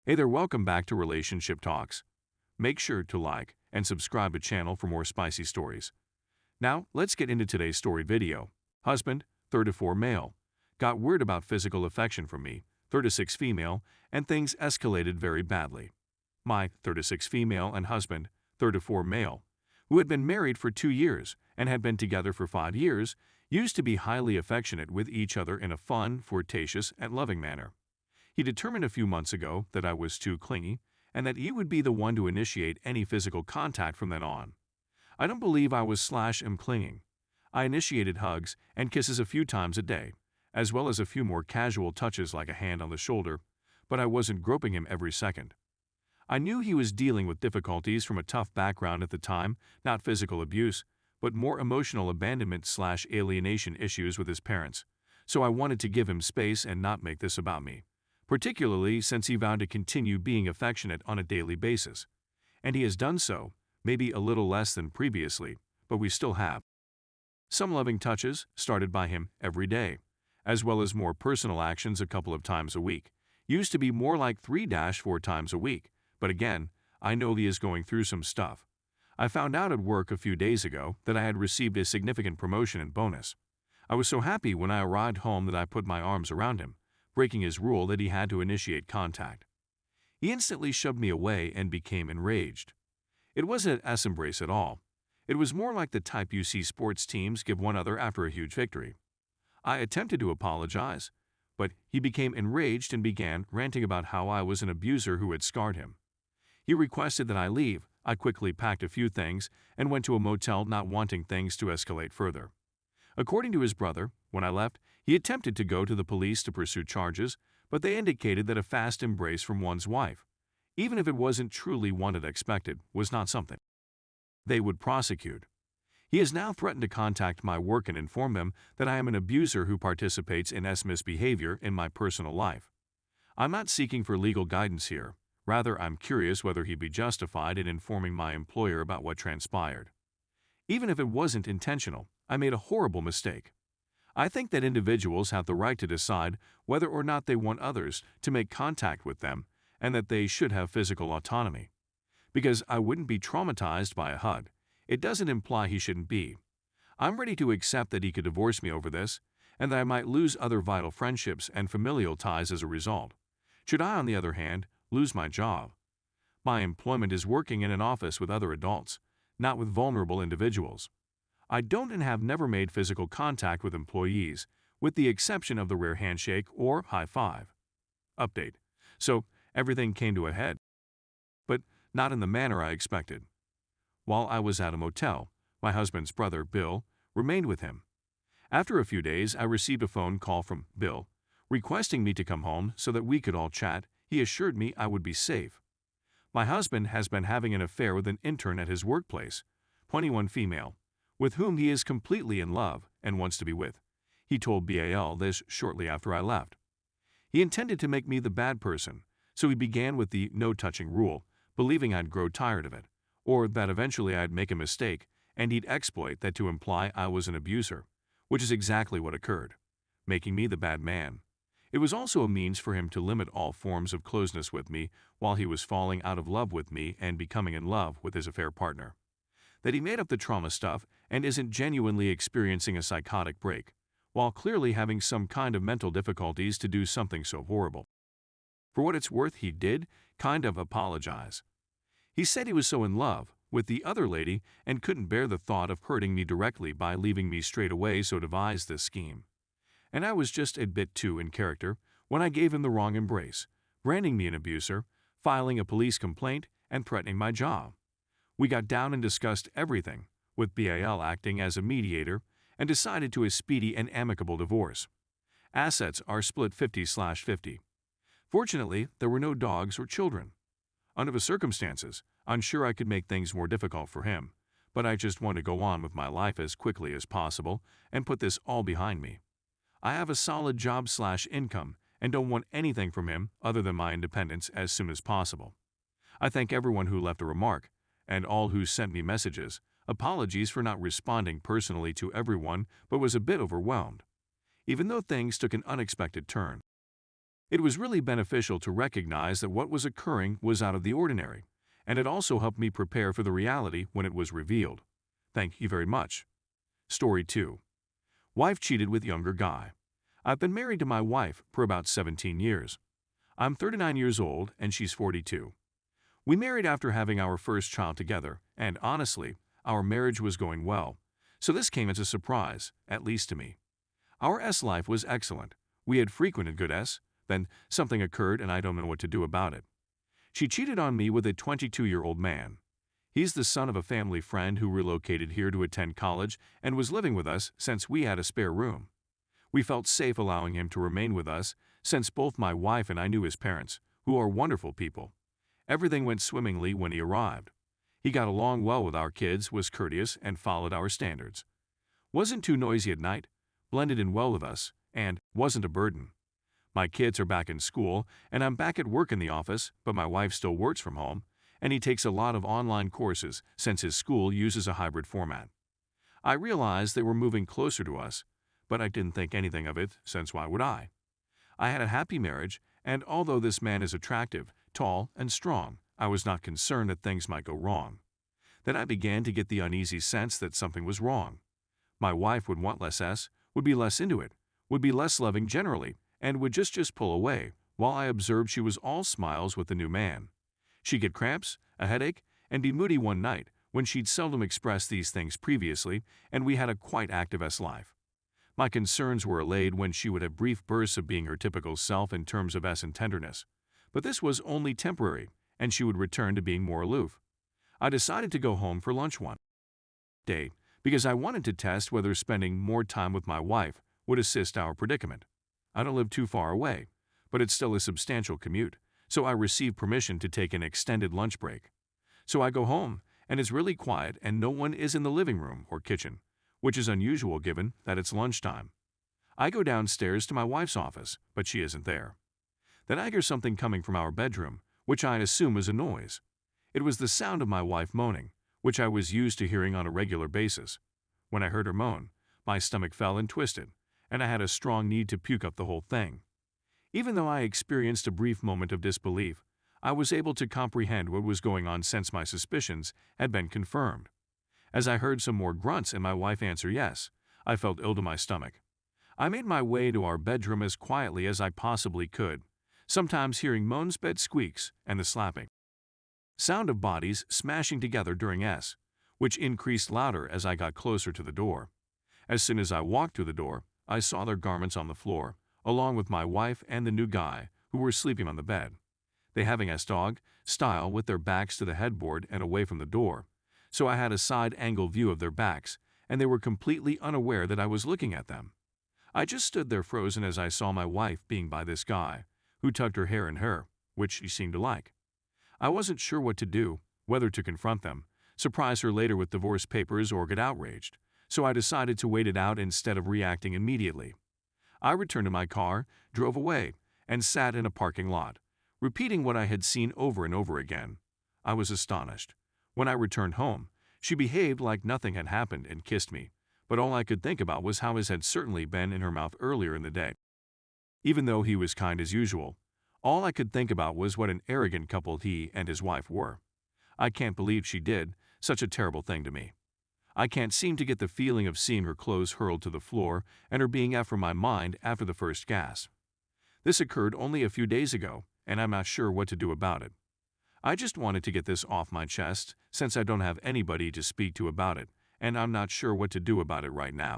Hey there, welcome back to Relationship Talks. Make sure to like and subscribe to channel for more spicy stories. Now, let's get into today's story video. Husband, 34 male, got word about physical affection from me, 36 female, and things escalated very badly. My 36 female and husband, 34 male, who had been married for 2 years and had been together for 5 years, used to be highly affectionate with each other in a fun, flirtatious, and loving manner. He determined a few months ago that I was too clingy and that he would be the one to initiate any physical contact from then on. I don't believe I was/am clinging. I initiated hugs and kisses a few times a day, as well as a few more casual touches like a hand on the shoulder, but I wasn't groping him every second. I knew he was dealing with difficulties from a tough background at the time, not physical abuse, but more emotional abandonment/alienation issues with his parents, so I wanted to give him space and not make this about me, particularly since he vowed to continue being affectionate on a daily basis. And he has done so, maybe a little less than previously, but we still have some loving touches started by him every day, as well as more personal actions a couple of times a week. Used to be more like 3-4 times a week, but again, I know he is going through some stuff. I found out at work a few days ago that I had received a significant promotion and bonus. I was so happy when I arrived home that I put my arms around him, breaking his rule that he had to initiate contact. He instantly shoved me away and became enraged. It wasn't an S-embrace at all. It was more like the type you see sports teams give one another after a huge victory. I attempted to apologize, but he became enraged and began ranting about how I was an abuser who had scarred him. He requested that I leave. I quickly packed a few things and went to a motel, not wanting things to escalate further. According to his brother, when I left, he attempted to go to the police to pursue charges, but they indicated that a fast embrace from one's wife, even if it wasn't truly wanted expected, was not something they would prosecute. He has now threatened to contact my work and inform them that I am an abuser who participates in misbehavior in my personal life. I'm not seeking for legal guidance here. Rather, I'm curious whether he'd be justified in informing my employer about what transpired. Even if it wasn't intentional, I made a horrible mistake. I think that individuals have the right to decide whether or not they want others to make contact with them and that they should have physical autonomy. Because I wouldn't be traumatized by a hug, it doesn't imply he shouldn't be. I'm ready to accept that he could divorce me over this and that I might lose other vital friendships and familial ties as a result. Should I, on the other hand, lose my job? My employment is working in an office with other adults, not with vulnerable individuals. I don't and have never made physical contact with employees, with the exception of the rare handshake or high five. Update. So, everything came to a head, but not in the manner I expected. While I was at a motel, my husband's brother, Bill, remained with him. After a few days, I received a phone call from Bill, requesting me to come home so that we could all chat. He assured me I would be safe. My husband has been having an affair with an intern at his workplace, 21 female, with whom he is completely in love and wants to be with. He told BAL this shortly after I left. He intended to make me the bad person, so he began with the no-touching rule, believing I'd grow tired of it, or that eventually I'd make a mistake and he'd exploit that to imply I was an abuser, which is exactly what occurred, making me the bad man. It was also a means for him to limit all forms of closeness with me while he was falling out of love with me and becoming in love with his affair partner. That he made up the trauma stuff and isn't genuinely experiencing a psychotic break, while clearly having some kind of mental difficulties to do something so horrible. For what it's worth, he did kind of apologize. He said he was so in love with the other lady and couldn't bear the thought of hurting me directly by leaving me straight away, so devised this scheme. And I was just a bit too in character when I gave him the wrong embrace, branding me an abuser, filing a police complaint, and threatening my job. We got down and discussed everything, with BAL acting as a mediator, and decided to a speedy and amicable divorce. Assets are split 50/50. Fortunately, there were no dogs or children. Under the circumstances, I'm sure I could make things more difficult for him, but I just want to go on with my life as quickly as possible and put this all behind me. I have a solid job/income and don't want anything from him other than my independence as soon as possible. I thank everyone who left a remark, and all who sent me messages. Apologies for not responding personally to everyone, but was a bit overwhelmed, even though things took an unexpected turn. It was really beneficial to recognize that what was occurring was out of the ordinary, and it also helped me prepare for the reality when it was revealed. Thank you very much. Story 2. Wife cheated with younger guy. I've been married to my wife for about 17 years. I'm 39 years old and she's 42. We married after having our first child together, and honestly, our marriage was going well, so this came as a surprise, at least to me. Our life was excellent. We had frequented good then something occurred and I don't know what to do about it. She cheated on me with a 22-year-old man. He's the son of a family friend who relocated here to attend college and was living with us since we had a spare room. We felt safe allowing him to remain with us since both my wife and I knew his parents, who are wonderful people. Everything went swimmingly when he arrived. He got along well with our kids, was courteous, and followed our standards. Wasn't too noisy at night, blended in well with us, and wasn't a burden. My kids are back in school, and I'm back at work in the office, but my wife still works from home, and he takes a lot of online courses since his school uses a hybrid format. I realized they were moving closer to us, but I didn't think anything of it, since why would I? I had a happy marriage, and although this man is attractive, tall, and strong, I was not concerned that things might go wrong. Then I began to get the uneasy sense that something was wrong. My wife would want less, would be less into it, would be less loving generally, and would just pull away, while I observed she was all smiles with the new man. She'd get cramps, a headache, and be moody one night when she'd seldom expressed these things previously, and we had a quite active life. My concerns were allayed when she would have brief bursts of being her typical self in terms of and tenderness. But this was only temporary, and she would return to being more aloof. I decided to go home for lunch one day because I wanted to test whether spending more time with my wife would assist our predicament. I don't live too far away, but it's still a substantial commute, so I received permission to take an extended lunch break. So I go home, and it's really quiet and no one is in the living room or kitchen, which is unusual given that it's lunchtime. I go downstairs to my wife's office, but she isn't there. Then I hear something coming from our bedroom, which I assume is a noise. It was the sound of my wife moaning, which I was used to hearing on a regular basis. When I heard her moan, my stomach fell and twisted, and I had a strong need to puke up the whole thing. Even though I experienced a brief moment of disbelief, I was able to comprehend what was going on since my suspicions had been confirmed. As I heard some more grunts and my wife answer yes, I felt ill to my stomach. I made my way to our bedroom as quietly as I possibly could, sometimes hearing moans, bed squeaks, and the slapping sound of bodies smashing together during which increased louder as I got closer to the door. As soon as I walked to the door, I saw their garments on the floor, along with my wife and the new guy, who were sleeping on the bed. They having dog style with their backs to the headboard and away from the door, so I had a side-angle view of their backs, and they were completely unaware that I was looking at them. I just stood there frozen as I saw my wife being by this guy, who tucked her hair in her, which she seemed to like. I wasn't sure what to do, whether to confront them, surprise her later with divorce papers, or get outraged, so I decided to wait it out instead of reacting immediately. I returned to my car, drove away, and sat in a parking lot, repeating what I had seen over and over again. I was astonished. When I returned home, she behaved like nothing had happened and kissed me, but all I could think about was how his had certainly been in her mouth earlier in the day. Even though he was kind as usual, all I could think about was what an arrogant couple he and his wife were. I can't believe she did such a terrible thing to me. I can't seem to get the feeling of seeing her clothes hurled to the floor and her being out from my mind after the first gasp. This occurred only a few days ago, and I'm not sure what to do about it. I just wanted to get this off my chest since I don't have anybody to speak to about it, and I'm not sure what to do about it right now.